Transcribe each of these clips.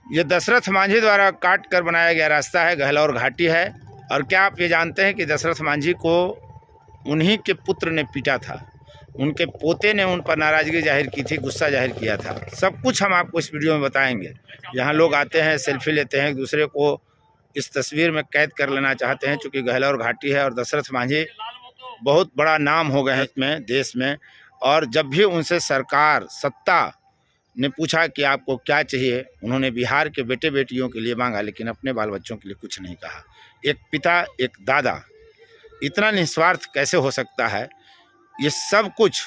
ये दशरथ मांझी द्वारा काट कर बनाया गया रास्ता है, गहलौर घाटी है। और क्या आप ये जानते हैं कि दशरथ मांझी को उन्हीं के पुत्र ने पीटा था, उनके पोते ने उन पर नाराज़गी जाहिर की थी, गुस्सा जाहिर किया था। सब कुछ हम आपको इस वीडियो में बताएंगे। यहाँ लोग आते हैं, सेल्फी लेते हैं, एक दूसरे को इस तस्वीर में कैद कर लेना चाहते हैं, चूँकि गहलौर घाटी है और दशरथ मांझी बहुत बड़ा नाम हो गए हैं इसमें, देश में। और जब भी उनसे सरकार, सत्ता ने पूछा कि आपको क्या चाहिए, उन्होंने बिहार के बेटे बेटियों के लिए मांगा, लेकिन अपने बाल बच्चों के लिए कुछ नहीं कहा। एक पिता, एक दादा, इतना निस्वार्थ कैसे हो सकता है, ये सब कुछ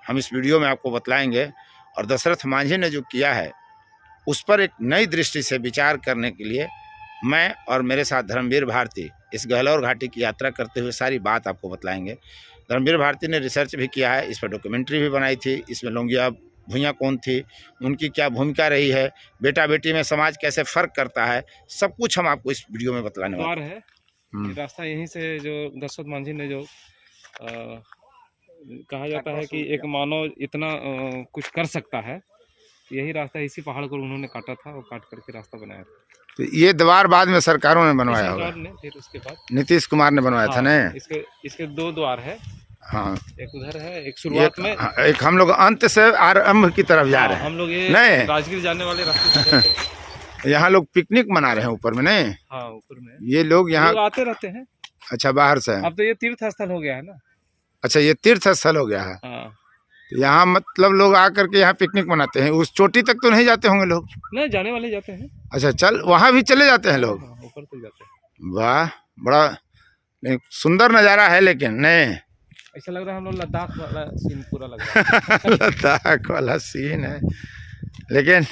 हम इस वीडियो में आपको बतलाएंगे। और दशरथ मांझी ने जो किया है उस पर एक नई दृष्टि से विचार करने के लिए मैं और मेरे साथ धर्मवीर भारती इस गहलौर घाटी की यात्रा करते हुए सारी बात आपको बतलाएंगे। धर्मवीर भारती ने रिसर्च भी किया है, इस पर डॉक्यूमेंट्री भी बनाई थी। इसमें लोंगिया भुइयाँ कौन थी, उनकी क्या भूमिका रही है, बेटा बेटी में समाज कैसे फ़र्क करता है, सब कुछ हम आपको इस वीडियो में बतलाने वाले हैं। ये रास्ता यहीं से जो दशरथ मांझी ने जो कहा जाता है कि एक मानव इतना कुछ कर सकता है, यही रास्ता इसी पहाड़ को उन्होंने काटा था और काट करके रास्ता बनाया था। तो ये द्वार बाद में सरकारों ने बनवाया होगा, फिर उसके बाद नीतीश कुमार ने बनवाया था ना। इसके दो द्वार है, हाँ, एक उधर है, एक शुरुआत में, एक हम लोग अंत से आरंभ की तरफ जा रहे हैं। हम लोग ये नहीं, राजगीर जाने वाले रास्ते यहाँ लोग पिकनिक मना रहे हैं ऊपर में, नहीं? हाँ, ऊपर में ये लोग यहाँ आते रहते हैं। अच्छा, बाहर से। अब तो ये तीर्थ स्थल हो गया है ना। अच्छा, ये तीर्थ स्थल हो गया है। हाँ। तो यहाँ मतलब लोग आकर के यहाँ पिकनिक मनाते हैं। उस चोटी तक तो नहीं जाते होंगे लोग? नहीं, जाने वाले जाते हैं। अच्छा, चल वहाँ भी चले जाते हैं लोग? ऊपर तो जाते हैं। वाह, बड़ा सुंदर नज़ारा है। लेकिन नहीं, ऐसा लग रहा है हम लोग लद्दाख वाला सीन पूरा लग रहा है। लद्दाख वाला सीन है, लेकिन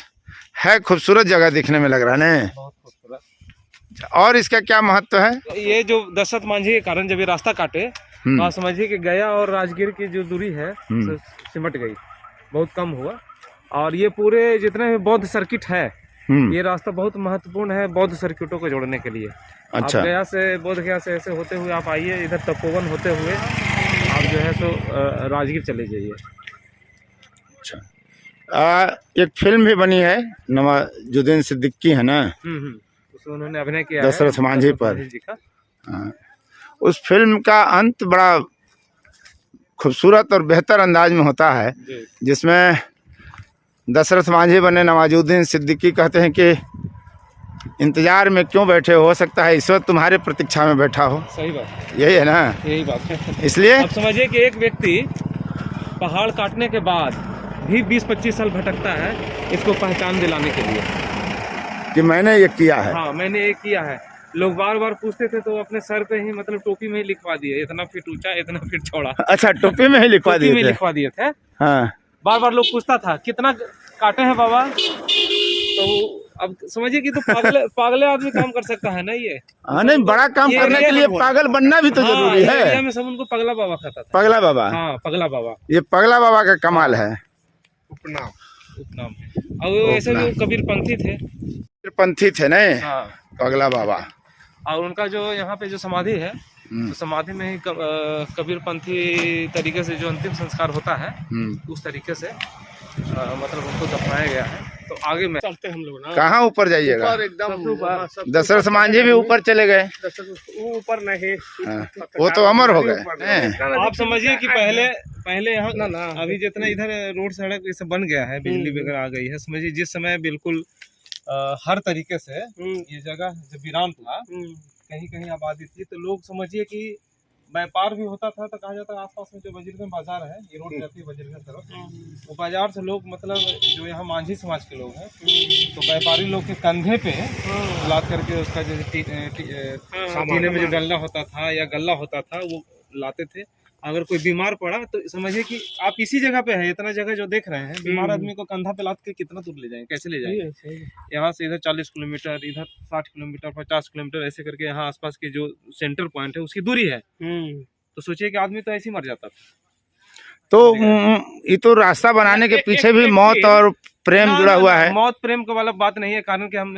है खूबसूरत जगह दिखने में लग रहा है ना, बहुत खूबसूरत। और इसका क्या महत्व है? ये जो दशरथ मांझी के कारण जब ये रास्ता काटे, आप समझिए कि गया और राजगीर की जो दूरी है सिमट गई, बहुत कम हुआ। और ये पूरे जितने भी बौद्ध सर्किट है, ये रास्ता बहुत महत्वपूर्ण है बौद्ध सर्किटों को जोड़ने के लिए। अच्छा, आप गया से, बोध गया से ऐसे होते हुए आप आइए, इधर तपोवन होते हुए आप जो है सो राजगीर चले जाइए। अच्छा, एक फिल्म भी बनी है, नवाजुद्दीन सिद्दीकी है ना, उसमें उन्होंने अभिनय किया दशरथ मांझी पर। जी का। उस फिल्म का अंत बड़ा खूबसूरत और बेहतर अंदाज में होता है, जिसमें दशरथ मांझी बने नवाजुद्दीन सिद्दीकी कहते हैं कि इंतजार में क्यों बैठे हो सकता है ईश्वर तुम्हारे प्रतीक्षा में बैठा हो। सही बात, यही है ना, यही बात है। इसलिए आप समझिए कि एक व्यक्ति पहाड़ काटने के बाद भी 20-25 साल भटकता है इसको पहचान दिलाने के लिए कि मैंने ये किया है। हाँ, मैंने ये किया है। लोग बार बार पूछते थे तो अपने सर पे ही, मतलब टोपी में ही लिखवा दिए, इतना फीट ऊंचा, इतना फीट चौड़ा। अच्छा, टोपी में ही लिखवा दिए थे। हाँ, बार बार लोग पूछता था कितना काटे हैं बाबा, तो अब समझिए कि तो पागले आदमी काम कर सकता है ना ये। हाँ, नहीं, बड़ा काम करने के लिए पागल बनना भी तो जरूरी है। एरिया में सब उनको पगला बाबा कहता था। पगला बाबा, हाँ, पगला बाबा। ये पगला बाबा का कमाल है, उपनाम। और ऐसे जो कबीरपंथी थे, नहीं? हाँ, पगला बाबा। और उनका जो यहाँ पे जो समाधि है, तो समाधि में ही कबीरपंथी तरीके से जो अंतिम संस्कार होता है, उस तरीके से मतलब उनको दफनाया गया है। तो आगे में चलते हम लोग ना, कहाँ ऊपर जाइएगा? एकदम दशरथ मांझी भी ऊपर चले गए। ऊपर नहीं, वो तो अमर हो गए। आप समझिए कि पहले यहाँ ना अभी जितना इधर रोड सड़क जैसे बन गया है, बिजली वगैरह आ गई है, समझिए जिस समय बिल्कुल हर तरीके से ये जगह जब वीरान था, कहीं कहीं आबादी थी, तो लोग समझिए कि व्यापार भी होता था। तो कहा जाता है आसपास में जो वजीरगंज बाजार है, ये रोड जाती है वजीरगंज तरफ, वो बाजार से लोग, मतलब जो यहाँ मांझी समाज के लोग हैं, तो व्यापारी लोग के कंधे पे लाद करके उसका जो टीने में जो डल्ला होता था या गल्ला होता था, वो लाते थे। अगर कोई बीमार पड़ा तो समझिए कि आप इसी जगह पे है, इतना जगह जो देख रहे हैं, बीमार आदमी को कंधा पे लाद के कितना दूर ले जाएंगे, कैसे ले जाएंगे? यहाँ से इधर 40 किलोमीटर, इधर 60 किलोमीटर, 50 किलोमीटर, ऐसे करके यहाँ आसपास के जो सेंटर पॉइंट है उसकी दूरी है। तो सोचिए कि आदमी तो ऐसे ही मर जाता था। तो ये तो रास्ता बनाने के पीछे भी मौत और प्रेम जुड़ा हुआ है। मौत प्रेम का वाला बात नहीं है, कारण कि हम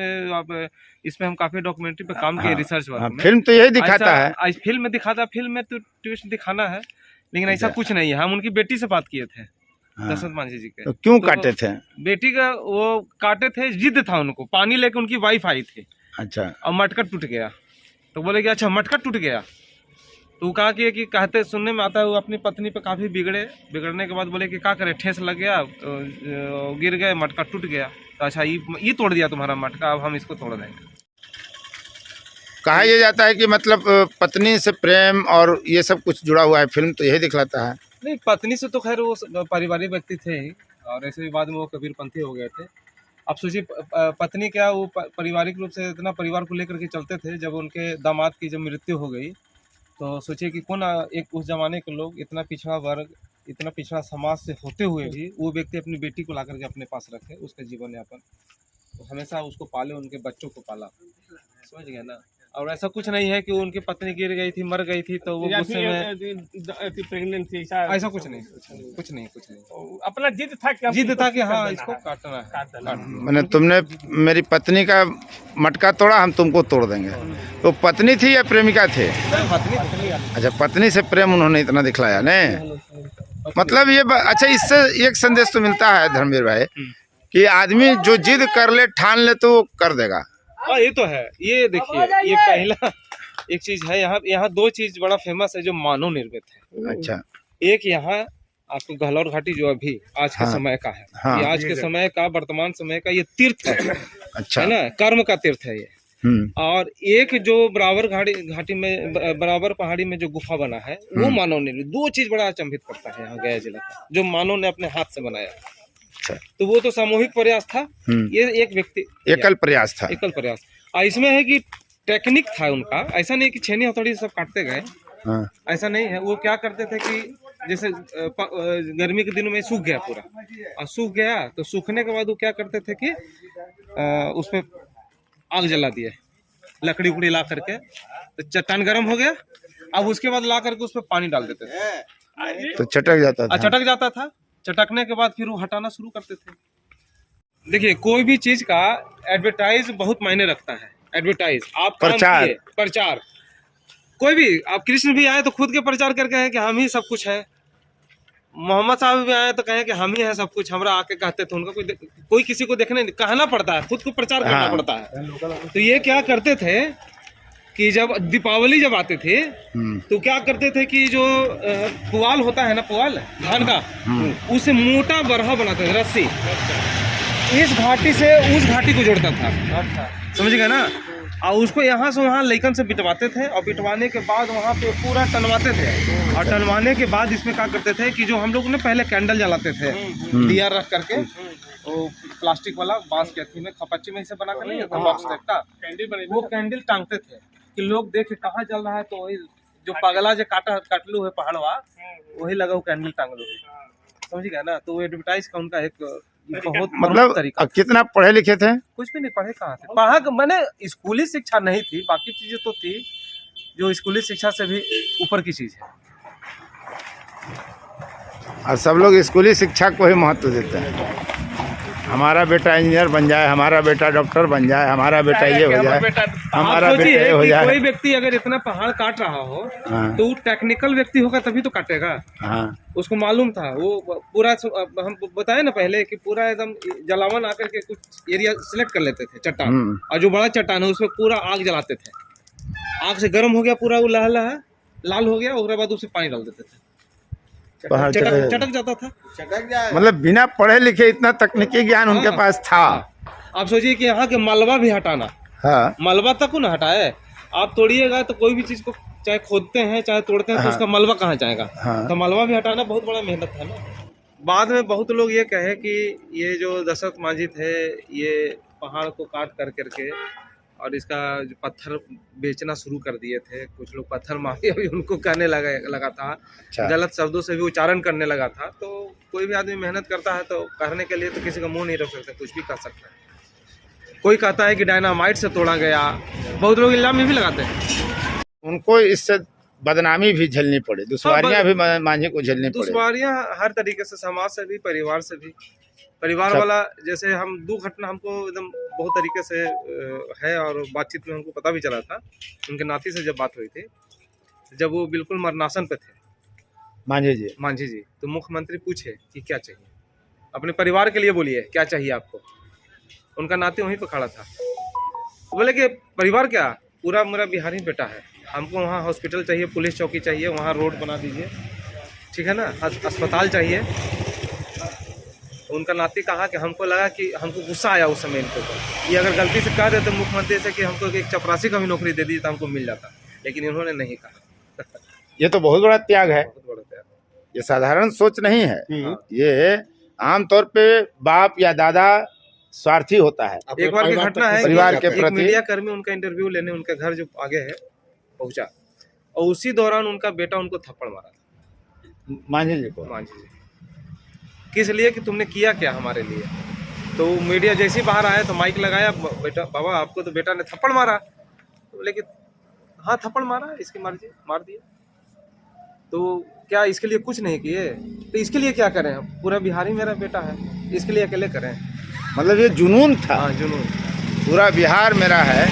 इसमें हम काफी डॉक्यूमेंट्री पे काम किए, रिसर्च वर्क में। फिल्म तो यही दिखाता है, फिल्म में दिखाता, फिल्म में तो ट्विस्ट दिखाना है, लेकिन ऐसा कुछ नहीं है। हम उनकी बेटी से बात किए थे, हाँ। दशरथ मांझी जी के। तो क्यों तो काटे थे? बेटी का वो काटे थे, जिद था उनको, पानी लेके उनकी वाइफ आई थी अच्छा। और मटका टूट गया। तो बोले कि अच्छा मटका टूट गया। तो वो कहा कि कहते सुनने में आता है वो अपनी पत्नी पे काफ़ी बिगड़ने के बाद बोले कि क्या करे, ठेस लग गया, गिर गए, मटका टूट गया। तो अच्छा ये तोड़ दिया तुम्हारा मटका, अब हम इसको तोड़ देंगे। कहा यह जाता है कि मतलब पत्नी से प्रेम और ये सब कुछ जुड़ा हुआ है, फिल्म तो यही दिखलाता है। नहीं, पत्नी से तो खैर वो पारिवारिक व्यक्ति थे ही, और ऐसे भी बाद में वो कबीरपंथी हो गए थे। अब सोचिए पत्नी क्या, वो पारिवारिक रूप से इतना परिवार को लेकर के चलते थे। जब उनके दामाद की जब मृत्यु हो गई तो सोचिए कि कौन एक उस जमाने के लोग, इतना पिछड़ा वर्ग, इतना पिछड़ा समाज से होते हुए भी वो व्यक्ति अपनी बेटी को ला करके अपने पास रखे, उसका जीवन यापन, तो हमेशा उसको पाले, उनके बच्चों को पाला, समझ गए ना। और ऐसा कुछ नहीं है कि उनकी पत्नी गिर गई थी, मर गई थी तो वो गुस्से में प्रेग्नेंट थी, ऐसा कुछ नहीं। अपना जिद था कि हाँ इसको काटना है। मैंने तुमने मेरी पत्नी का मटका तोड़ा, हम तुमको तोड़ देंगे। तो पत्नी थी या प्रेमिका थे? पत्नी अच्छा, पत्नी से प्रेम उन्होंने इतना दिखलाया नहीं। मतलब ये अच्छा, इससे एक संदेश तो मिलता है धर्मवीर भाई कि आदमी जो जिद कर ले, ठान ले, तो वो कर देगा। हाँ ये तो है। ये देखिए, ये पहला एक चीज है। यहाँ दो चीज बड़ा फेमस है जो मानव निर्मित है। अच्छा। एक यहाँ आपको गहलौर घाटी जो अभी आज के समय का है, हाँ। ये आज के समय का, वर्तमान समय का ये तीर्थ है। अच्छा। है ना, कर्म का तीर्थ है ये। और एक जो बराबर घाटी में, बराबर पहाड़ी में जो गुफा बना है, वो मानव निर्मित। दो चीज बड़ा अचंभित करता है यहाँ गया जिला का, जो मानव ने अपने हाथ से बनाया। अच्छा। तो वो तो सामूहिक प्रयास था, ये एक व्यक्ति एकल प्रयास था। एकल प्रयास। और इसमें है कि टेक्निक था उनका, ऐसा नहीं कि छेनी हथौड़ी सब काटते गए। हाँ। ऐसा नहीं है। वो क्या करते थे कि जैसे गर्मी के दिनों में सूख गया पूरा, और सूख गया तो सूखने के बाद वो क्या करते थे कि उस पर आग जला दिए, लकड़ी उकड़ी ला करके, तो चट्टान गर्म हो गया। अब उसके बाद ला करके उस पर पानी डाल देते थे, तो चटक जाता था। चटक जाता था। चटकने के बाद फिर वो हटाना शुरू करते थे। देखिए, कोई भी चीज का एडवर्टाइज बहुत मायने रखता है। एडवर्टाइज, आप प्रचार, कोई भी, आप कृष्ण भी आए तो खुद के प्रचार करके है कि हम ही सब कुछ है। मोहम्मद साहब भी आए तो कहे कि हम ही है सब कुछ, हमरा आके कहते थे। उनका कोई किसी को देखने कहना पड़ता है, खुद को प्रचार करना पड़ता है। तो ये क्या करते थे कि जब दीपावली जब आते थे तो क्या करते थे कि जो पुआल होता है ना, पुआल धान का, उसे मोटा बरहा बनाते थे, रस्सी, इस घाटी से उस घाटी को जोड़ता था। समझ गए ना। और उसको यहाँ से वहाँ लेकन से बिटवाते थे, और बिटवाने के बाद वहाँ पे पूरा टनवाते थे। और टनवाने के बाद इसमें क्या करते थे कि जो हम लोग ने पहले कैंडल जलाते थे, दिया रख करके, वो प्लास्टिक वाला बांस के अथी में खपच्ची में इसे बना कर नहीं जाता बॉक्स टाइप का, वो कैंडल टांगते थे कि लोग देखे कहाँ जल रहा है। तो वही जो पगला जो काटलू है पहाड़वा, वही लगा वो कैंडल टांगलू है, समझ गया ना। तो वो एडवर्टाइज का उनका एक बहुत मतलब कितना पढ़े लिखे थे? कुछ भी नहीं पढ़े, कहाँ थे। पढ़ा मैंने स्कूली शिक्षा नहीं थी, बाकी चीजें तो थी जो स्कूली शिक्षा से भी ऊपर की चीज है। और सब लोग स्कूली शिक्षा को ही महत्व देते हैं। हमारा बेटा इंजीनियर बन जाए, हमारा बेटा डॉक्टर बन जाए, हमारा बेटा ये हो जाए, हमारा बेटा ये हो जाए। कोई व्यक्ति अगर इतना पहाड़ काट रहा हो, हाँ, तो वो टेक्निकल व्यक्ति होगा तभी तो काटेगा। हाँ। उसको मालूम था। वो पूरा हम बताए ना पहले कि पूरा एकदम जलावन आकर के कुछ एरिया सिलेक्ट कर लेते थे, चट्टान, और जो बड़ा चट्टान है उसमें पूरा आग जलाते थे। आग से गर्म हो गया पूरा, वो लहा लाल हो गया, उसके बाद उसे पानी डाल देते थे, चटक जाता था। मतलब बिना पढ़े लिखे इतना तकनीकी ज्ञान उनके पास था। आप सोचिए कि यहाँ के मलबा भी हटाना, हाँ, मलबा तक को ना हटाए। आप तोड़िएगा तो कोई भी चीज को चाहे खोदते हैं चाहे तोड़ते हैं, तो उसका मलबा कहाँ जाएगा। तो मलबा भी हटाना बहुत बड़ा मेहनत है ना। बाद में बहुत लोग ये कहे कि ये जो दशरथ मांझी थे, ये पहाड़ को काट कर करके और इसका जो पत्थर बेचना शुरू कर दिए थे। कुछ लोग पत्थर माफिया भी उनको कहने लगा था। अच्छा। गलत शब्दों से भी उच्चारण करने लगा था। तो कोई भी आदमी मेहनत करता है तो कहने के लिए तो किसी का मुंह नहीं रख सकता, कुछ भी कर सकता है। कोई कहता है कि डायनामाइट से तोड़ा गया, बहुत लोग इल्जाम भी लगाते हैं। उनको इससे बदनामी भी झेलनी पड़ी, दुश्वारियां भी मांझी को झेलनी पड़ी। दुश्वारियां हर तरीके से, समाज से भी, परिवार से भी। परिवार वाला जैसे हम दो घटना हमको एकदम बहुत तरीके से है, और बातचीत में हमको पता भी चला था। उनके नाती से जब बात हुई थी, जब वो बिल्कुल मरनासन पे थे, मांझी जी। मांझी जी, तो मुख्यमंत्री पूछे कि क्या चाहिए, अपने परिवार के लिए बोलिए क्या चाहिए आपको। उनका नाते वहीं पर खड़ा था, तो बोले कि परिवार क्या, पूरा मेरा बिहारी बेटा है, हमको वहाँ हॉस्पिटल चाहिए, पुलिस चौकी चाहिए, वहाँ रोड बना दीजिए, ठीक है ना, अस्पताल चाहिए। उनका नाती कहा कि हमको लगा कि हमको गुस्सा आया उस समय इनके ऊपर, ये अगर गलती से कह देते मुख्यमंत्री से कि हमको एक चपरासी का भी नौकरी दे दी तो हमको मिल जाता, लेकिन इन्होंने नहीं कहा। ये तो बहुत बड़ा त्याग है, बहुत बड़ा त्याग। ये साधारण सोच नहीं है। हाँ। ये आमतौर पे बाप या दादा स्वार्थी होता है। एक बार की घटना है, परिवार के एक प्रति। मीडिया कर्मी उनका इंटरव्यू लेने उनके घर जो आगे है पहुंचा, और उसी दौरान उनका बेटा उनको थप्पड़ मारा था, मांझी जी को। मांझी जी, किस लिए कि तुमने किया क्या हमारे लिए। तो मीडिया जैसे ही बाहर आया तो माइक लगाया, बेटा बाबा आपको तो बेटा ने थप्पड़ मारा, तो बोले कि हाँ थप्पड़ मारा, इसकी मर्जी, मार दिया, तो क्या इसके लिए कुछ नहीं किए, तो इसके लिए क्या करें, पूरा बिहारी मेरा बेटा है, इसके लिए अकेले करें। मतलब ये जुनून था। हाँ जुनून, पूरा बिहार मेरा है।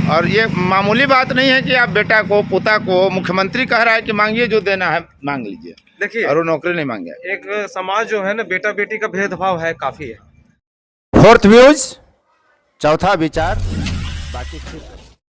और ये मामूली बात नहीं है कि आप बेटा को, पोता को, मुख्यमंत्री कह रहा है कि मांगिए, जो देना है मांग लीजिए, देखिए और वो नौकरी नहीं मांगे। एक समाज जो है ना, बेटा बेटी का भेदभाव है, काफी है। फोर्थ व्यूज, चौथा विचार, बाकी ठीक है।